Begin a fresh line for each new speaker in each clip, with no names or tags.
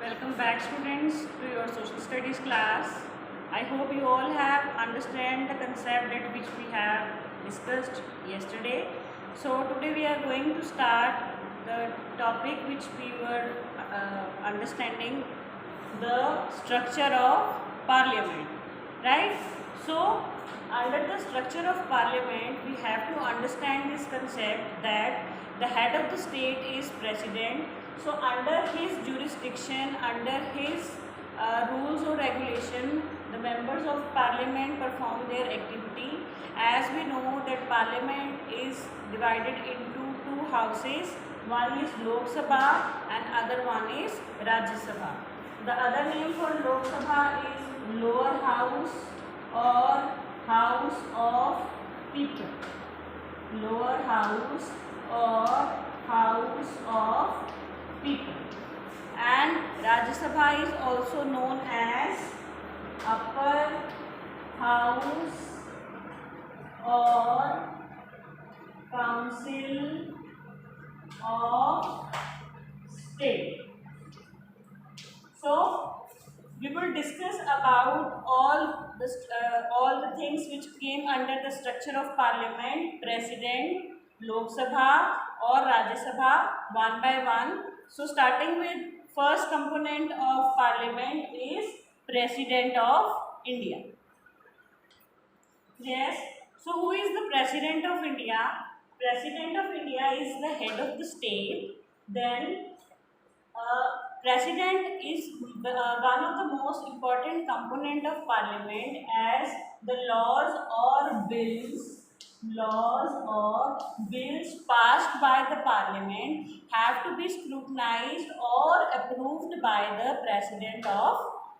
Welcome back students to your social studies class. I hope you all have understand the concept that which we have discussed yesterday. So today we are going to start the topic which we were understanding, the structure of parliament, right? So under the structure of parliament we have to understand this concept that the head of the state is president. So under his jurisdiction, under his rules or regulation, the members of parliament perform their activity. As we know that parliament is divided into two houses. One is Lok Sabha and other one is Rajya Sabha. The other name for Lok Sabha is lower house or house of people. Lower house or house of people. And Rajya Sabha is also known as upper house or council of state. So we will discuss about all the things which came under the structure of parliament: president, Lok Sabha or Rajya Sabha, one by one. So starting with first component of parliament is President of India. Yes. So who is the President of India? President of India is the head of the state. Then President is one of the most important component of parliament, as the laws or bills passed by the parliament have to be scrutinized or approved by the President of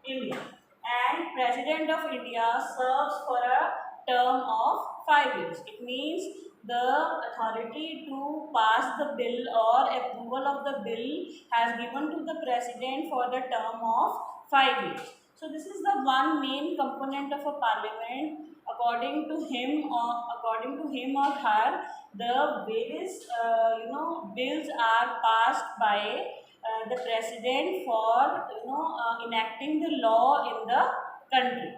India. And President of India serves for a term of 5 years. It means the authority to pass the bill or approval of the bill has given to the president for the term of 5 years. So this is the one main component of a parliament. According to him or her, the various bills are passed by the president for enacting the law in the country.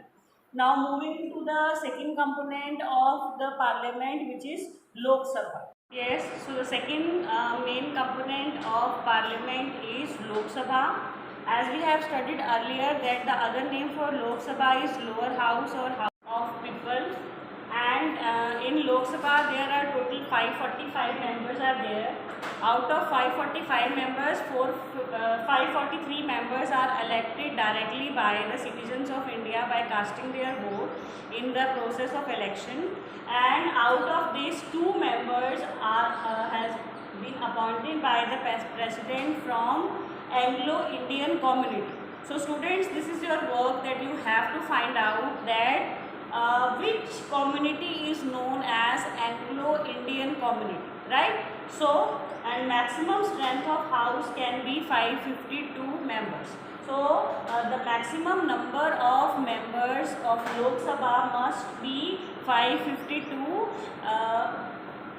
Now moving to the second component of the parliament, which is Lok Sabha. Yes, so the second main component of parliament is Lok Sabha. As we have studied earlier that the other name for Lok Sabha is lower house or house of people. And in Lok Sabha there are total 545 members are there. Out of 545 members, 543 members are elected directly by the citizens of India by casting their vote in the process of election. And out of these, 2 members has been appointed by the president from Anglo-Indian community. So students, this is your work that you have to find out that which community is known as Anglo-Indian community, right? So, and maximum strength of house can be 552 members. So, the maximum number of members of Lok Sabha must be 552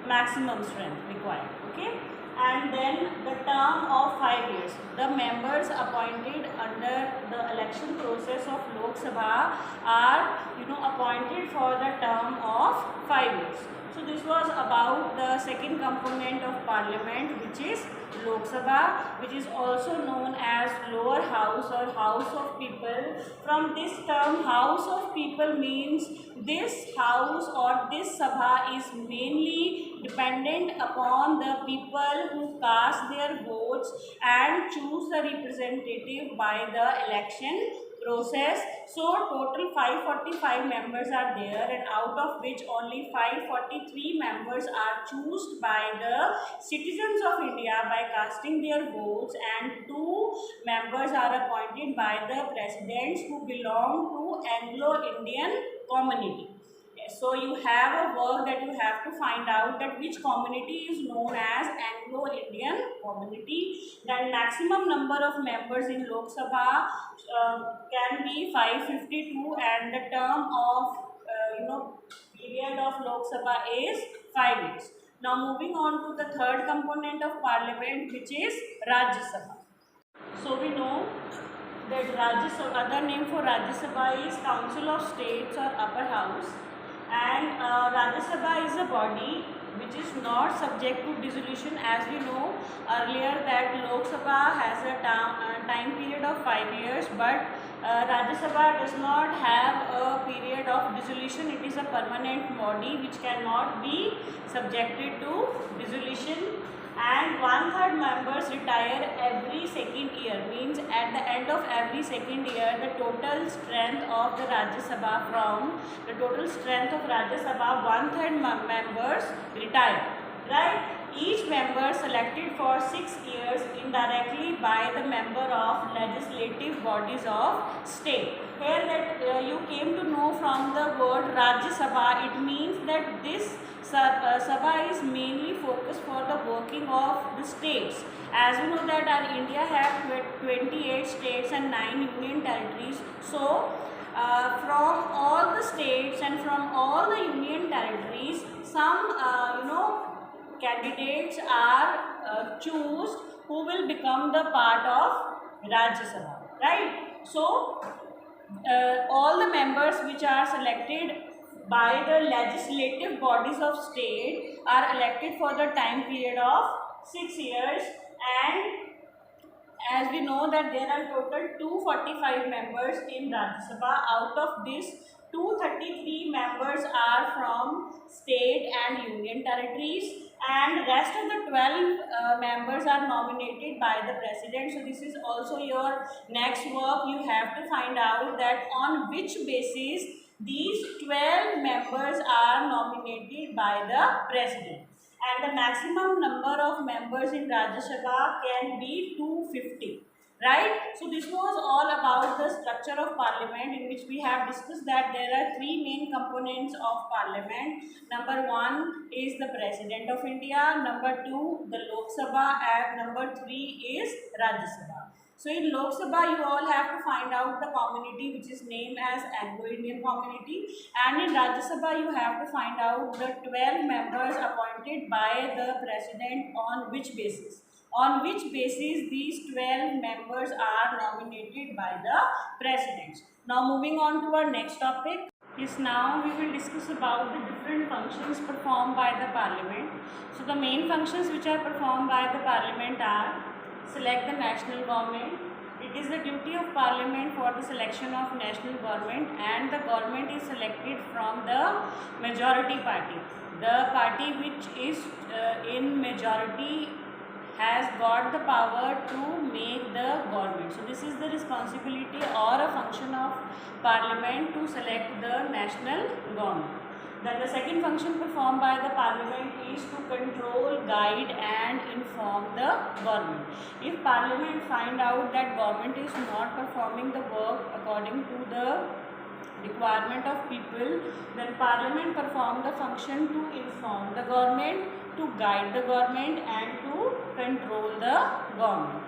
maximum strength required, okay? And then the term of 5 years. The members appointed under the election process of Lok Sabha are appointed for the term of 5 years. So this was about the second component of parliament, which is Lok Sabha, which is also known as lower house or house of people. From this term, house of people means this house or this sabha is mainly dependent upon the people who cast their votes and choose the representative by the election process. So total 545 members are there, and out of which only 543 members are chosen by the citizens of India by casting their votes, and 2 members are appointed by the presidents who belong to Anglo-Indian community. So you have a work that you have to find out that which community is known as Anglo-Indian community. Then maximum number of members in Lok Sabha can be 552, and the term of period of Lok Sabha is 5 years. Now moving on to the third component of parliament, which is Rajya Sabha. So we know that Rajya Sabha, other name for Rajya Sabha is Council of States or Upper House, and Rajya Sabha is a body which is not subject to dissolution. As we know earlier that Lok Sabha has a time period of 5 years, but Rajya Sabha does not have a period of dissolution. It is a permanent body which cannot be subjected to dissolution, and 1/3 members retire every second year. Means at the end of every second year, the total strength of the Rajya Sabha, from the total strength of Rajya Sabha, 1/3 members retire, right? Each member selected for 6 years indirectly by the member of legislative bodies of state. Here that you came to know from the word Rajya Sabha, it means that this Sabha is mainly focused for the working of the states. As we know that our India have 28 states and 9 union territories. So from all the states and from all the union territories, some candidates are chosen who will become the part of Rajya Sabha, right? So all the members which are selected by the legislative bodies of state are elected for the time period of 6 years, and as we know that there are total 245 members in Rajya Sabha. Out of this, 233 members are from state and union territories, and rest of the 12 members are nominated by the president. So this is also your next work. You have to find out that on which basis these 12 members are nominated by the president. And the maximum number of members in Rajya Sabha can be 250. Right? So this was all about the structure of parliament, in which we have discussed that there are 3 main components of parliament. Number 1 is the President of India, number 2 the Lok Sabha, and number 3 is Rajya Sabha. So in Lok Sabha you all have to find out the community which is named as Anglo-Indian community, and in Rajya Sabha you have to find out the 12 members appointed by the president on which basis. On which basis these 12 members are nominated by the president. Now moving on to our next topic. Yes, now we will discuss about the different functions performed by the parliament. So the main functions which are performed by the parliament are: select the national government. It is the duty of parliament for the selection of national government, and the government is selected from the majority party. The party which is in majority has got the power to make the government. So this is the responsibility or a function of parliament to select the national government. Then the second function performed by the parliament is to control, guide and inform the government. If parliament find out that government is not performing the work according to the requirement of people, then parliament perform the function to inform the government, to guide the government and to control the government.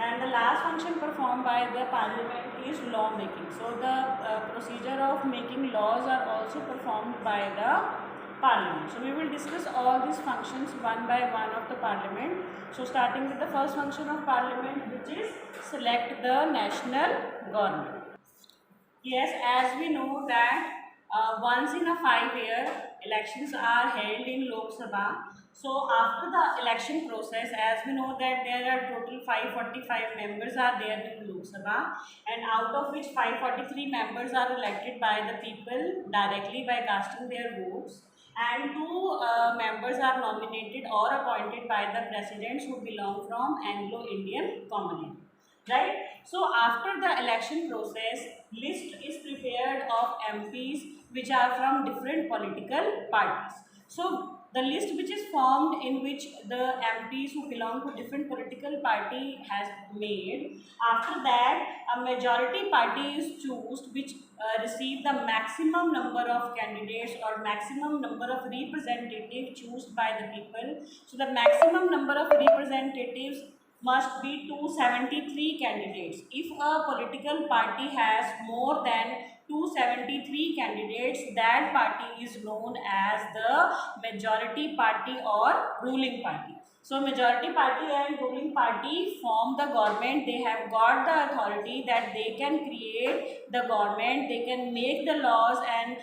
And the last function performed by the parliament is law making. So the procedure of making laws are also performed by the parliament. So we will discuss all these functions one by one of the parliament. So starting with the first function of parliament, which is select the national government. Yes, as we know that once in a 5-year elections are held in Lok Sabha. So after the election process, as we know that there are total 545 members are there in Lok Sabha, and out of which 543 members are elected by the people directly by casting their votes, and 2 members are nominated or appointed by the presidents who belong from Anglo-Indian community. Right? So after the election process, list is prepared of MPs which are from different political parties. So the list which is formed, in which the MPs who belong to different political party has made, after that a majority party is chosen which receive the maximum number of candidates or maximum number of representatives chosen by the people. So the maximum number of representatives must be 273 candidates. If a political party has more than 273 candidates, that party is known as the majority party or ruling party. So majority party and ruling party form the government. They have got the authority that they can create the government, they can make the laws, and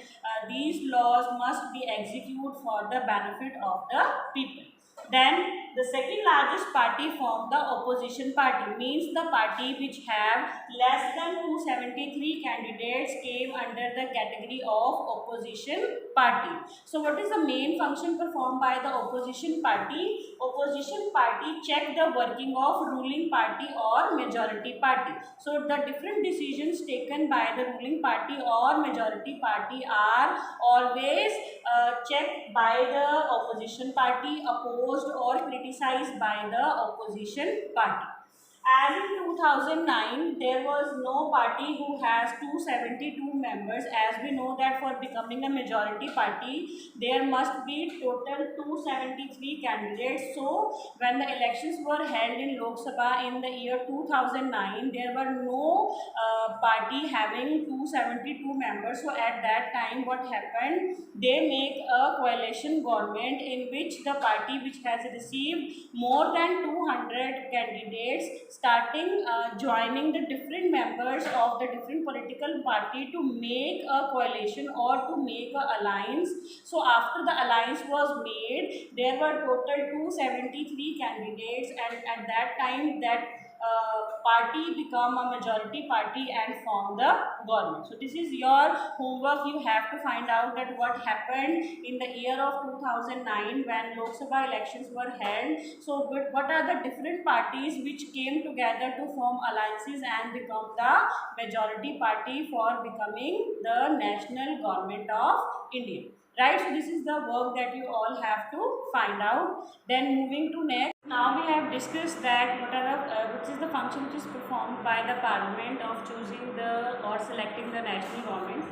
these laws must be executed for the benefit of the people. Then the second largest party form the opposition party, means the party which have less than 273 candidates came under the category of opposition party. So what is the main function performed by the opposition party? Opposition party check the working of ruling party or majority party. So the different decisions taken by the ruling party or majority party are always checked by the opposition party, opposed or criticized by the opposition party. As in 2009, there was no party who has 272 members. As we know that for becoming a majority party, there must be total 273 candidates. So, when the elections were held in Lok Sabha in the year 2009, there were no party having 272 members. So, at that time, what happened? They make a coalition government in which the party which has received more than 200 candidates starting joining the different members of the different political party to make a coalition or to make a alliance. So after the alliance was made, there were total 273 candidates, and at that time that party become a majority party and form the government. So this is your homework. You have to find out that what happened in the year of 2009 when Lok Sabha elections were held. So what are the different parties which came together to form alliances and become the majority party for becoming the national government of India. Right, so this is the work that you all have to find out. Then moving to next, now we have discussed that which is the function which is performed by the parliament of choosing the or selecting the national government.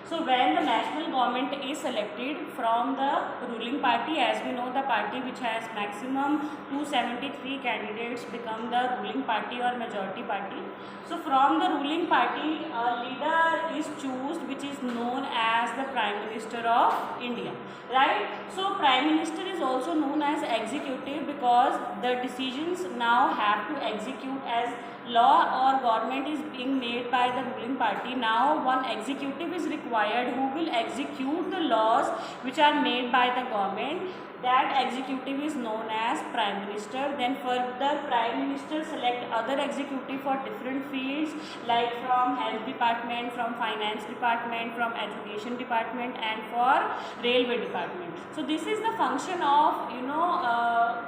So when the national government is selected from the ruling party, as we know the party which has maximum 273 candidates become the ruling party or majority party. So from the ruling party, a leader is chosen which is known as the Prime Minister of India, right? So Prime Minister is also known as executive because the decisions now have to execute as law or government is being made by the ruling party. Now one executive is required who will execute the laws which are made by the government. That executive is known as Prime Minister. Then further Prime Minister select other executive for different fields like from health department, from finance department, from education department and for railway department. So this is the function of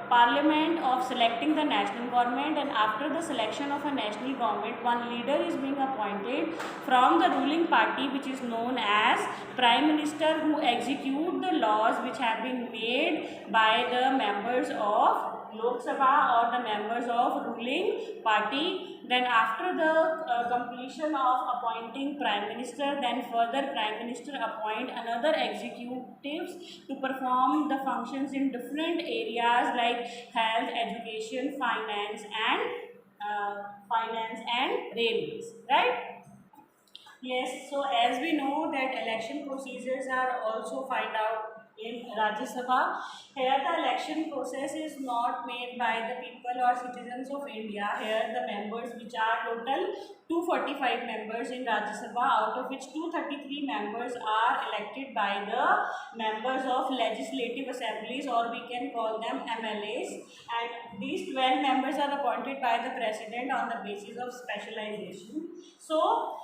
parliament of selecting the national government, and after the selection of a national government one leader is being appointed from the ruling party which is known as Prime Minister, who execute the laws which have been made by the members of Lok Sabha or the members of ruling party. Then after the completion of appointing Prime Minister, then further Prime Minister appoint another executives to perform the functions in different areas like health, education, finance and railways, right? Yes, so as we know that election procedures are also find out in Rajya Sabha. Here the election process is not made by the people or citizens of India. Here the members, which are total 245 members in Rajya Sabha, out of which 233 members are elected by the members of legislative assemblies, or we can call them MLAs, and these 12 members are appointed by the president on the basis of specialization. So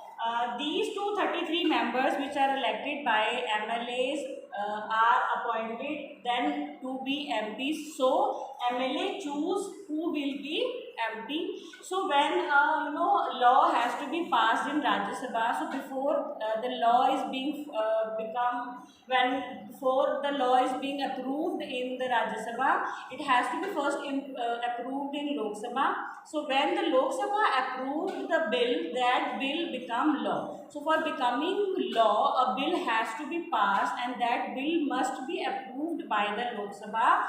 these 233 members which are elected by MLAs are appointed then to be MPs. So MLA choose who will be MP. So when law has to be passed in Rajya Sabha, so before the law is being before the law is being approved in the Rajya Sabha, it has to be first approved in Lok Sabha. So when the Lok Sabha approved the bill, that bill become law. So for becoming law, a bill has to be passed and that bill must be approved by the Lok Sabha.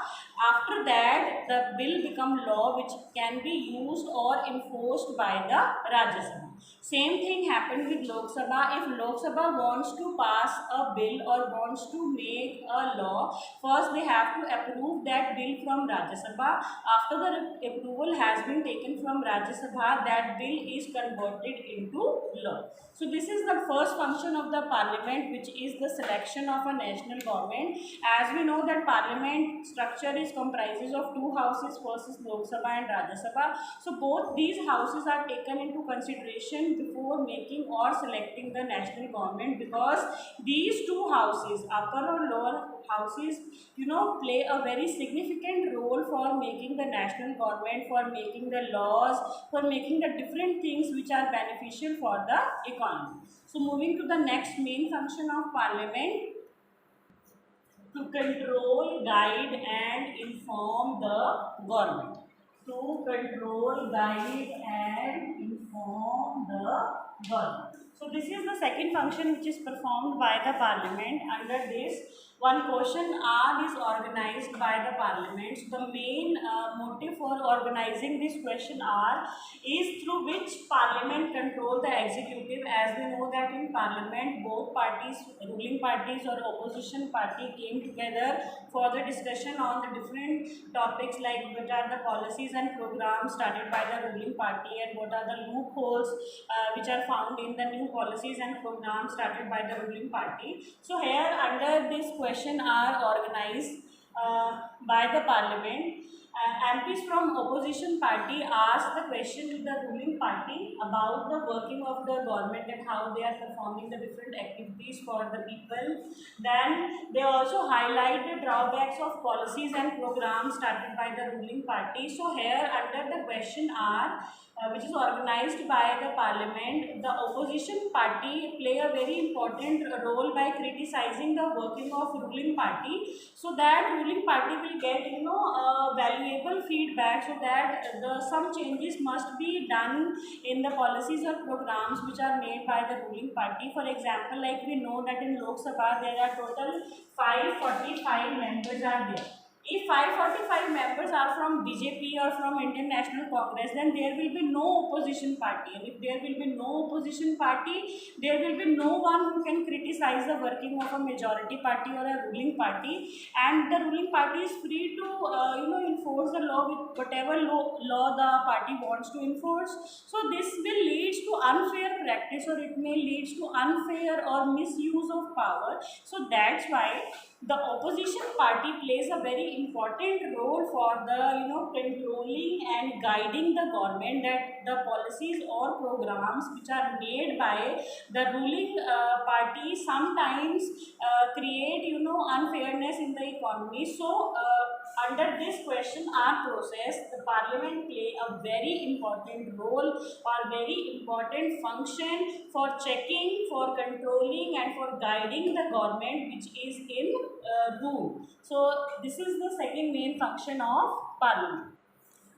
After that, the bill become law which can be used or enforced by the Rajya Sabha. Same thing happened with Lok Sabha. If Lok Sabha wants to pass a bill or wants to make a law, first they have to approve that bill from Rajya Sabha. After the approval has been taken from Rajya Sabha, that bill is converted into law. So this is the first function of the parliament, which is the selection of a national government. As we know that parliament structure is comprises of two houses, first is Lok Sabha and Rajya Sabha. So both these houses are taken into consideration before making or selecting the national government, because these two houses, upper or lower houses, play a very significant role for making the national government, for making the laws, for making the different things which are beneficial for the economy. So moving to the next main function of parliament, to control, guide and inform the government. To control, guide and inform the government. So this is the second function which is performed by the parliament. Under this, one question hour is organized by the parliament. So the main motive for organizing this question hour is through which parliament control the executive. As we know that in parliament, both parties, ruling parties or opposition party, came together for the discussion on the different topics, like what are the policies and programs started by the ruling party and what are the loopholes which are found in the new policies and programs started by the ruling party. So here under this question are organized by the parliament. MPs from opposition party ask the question to the ruling party about the working of the government and how they are performing the different activities for the people. Then they also highlight the drawbacks of policies and programs started by the ruling party. So here under the question are which is organized by the parliament, the opposition party play a very important role by criticizing the working of ruling party, so that ruling party will get valuable feedback, so that some changes must be done in the policies or programs which are made by the ruling party. For example, like we know that in Lok Sabha there are total 545 members are there. If 545 members are from BJP or from Indian National Congress, then there will be no opposition party. And if there will be no opposition party, there will be no one who can criticize the working of a majority party or a ruling party. And the ruling party is free to enforce the law with whatever law the party wants to enforce. So this will lead to unfair practice, or it may lead to unfair or misuse of power. So that's why the opposition party plays a very important role for the controlling and guiding the government, that the policies or programs which are made by the ruling party sometimes create unfairness in the economy. So under this question hour process, the parliament play a very important role or very important function for checking, for controlling and for guiding the government which is in rule. So this is the second main function of parliament.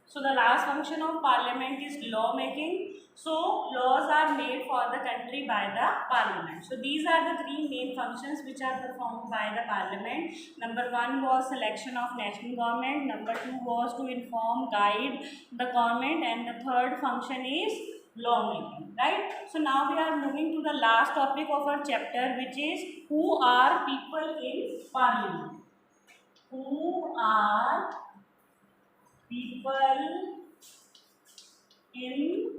So the last function of parliament is law making. So laws are made for the country by the parliament. So these are the three main functions which are performed by the parliament. Number one was selection of national government. Number two was to inform, guide the government, and the third function is law making, right? So now we are moving to the last topic of our chapter, which is who are people in parliament. Who are people in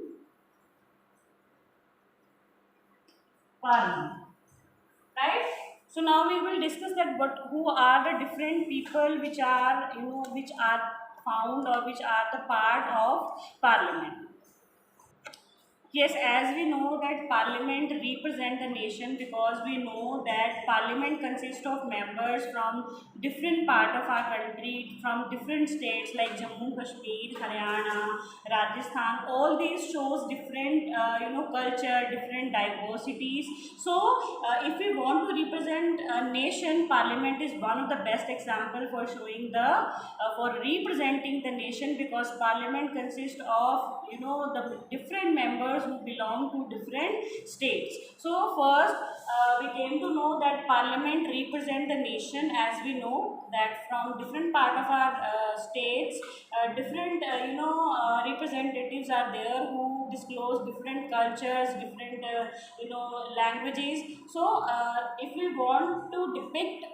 parliament, right? So now we will discuss that who are the different people which are which are found or which are the part of parliament. Yes, as we know that parliament represent the nation, because we know that parliament consists of members from different part of our country, from different states like Jammu, Kashmir, Haryana, Rajasthan. All these shows different culture, different diversities. So if we want to represent a nation, parliament is one of the best example for showing the for representing the nation, because parliament consists of the different members members who belong to different states. So first, we came to know that Parliament represent the nation. As we know that from different part of our states, different representatives are there who disclose different cultures, different languages. So if we want to depict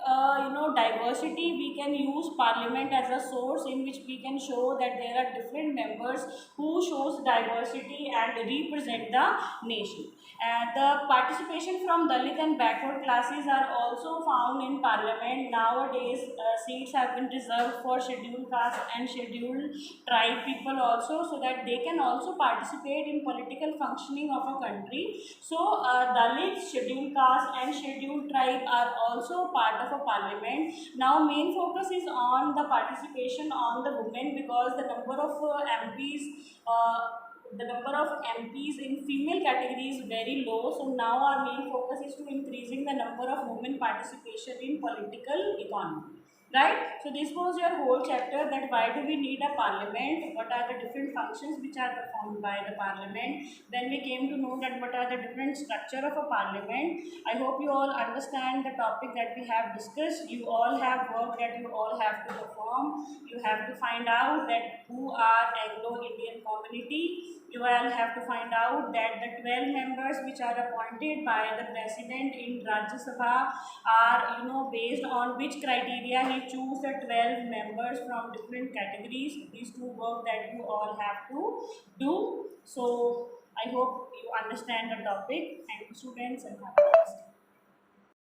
diversity, we can use Parliament as a source in which we can show that there are different members who shows diversity and represent the nation. And the participation from Dalit and backward classes are also found in Parliament. Nowadays, seats have been reserved for scheduled caste and scheduled tribe people also, so that they can also participate in political functioning of a country. So, Dalits, scheduled caste and scheduled tribe are also part of a parliament. Now, main focus is on the participation on the women, because the number of MPs in female category is very low. So now our main focus is to increasing the number of women participation in political economy. Right? So this was your whole chapter, that why do we need a parliament, what are the different functions which are performed by the parliament. Then we came to know that what are the different structure of a parliament. I hope you all understand the topic that we have discussed. You all have work that you all have to perform. You have to find out that who are Anglo-Indian community. You all have to find out that the 12 members which are appointed by the president in Rajya Sabha are based on which criteria he choose the 12 members from different categories. These two work that you all have to do. So I hope you understand the topic. Thank you, students, and have a nice day.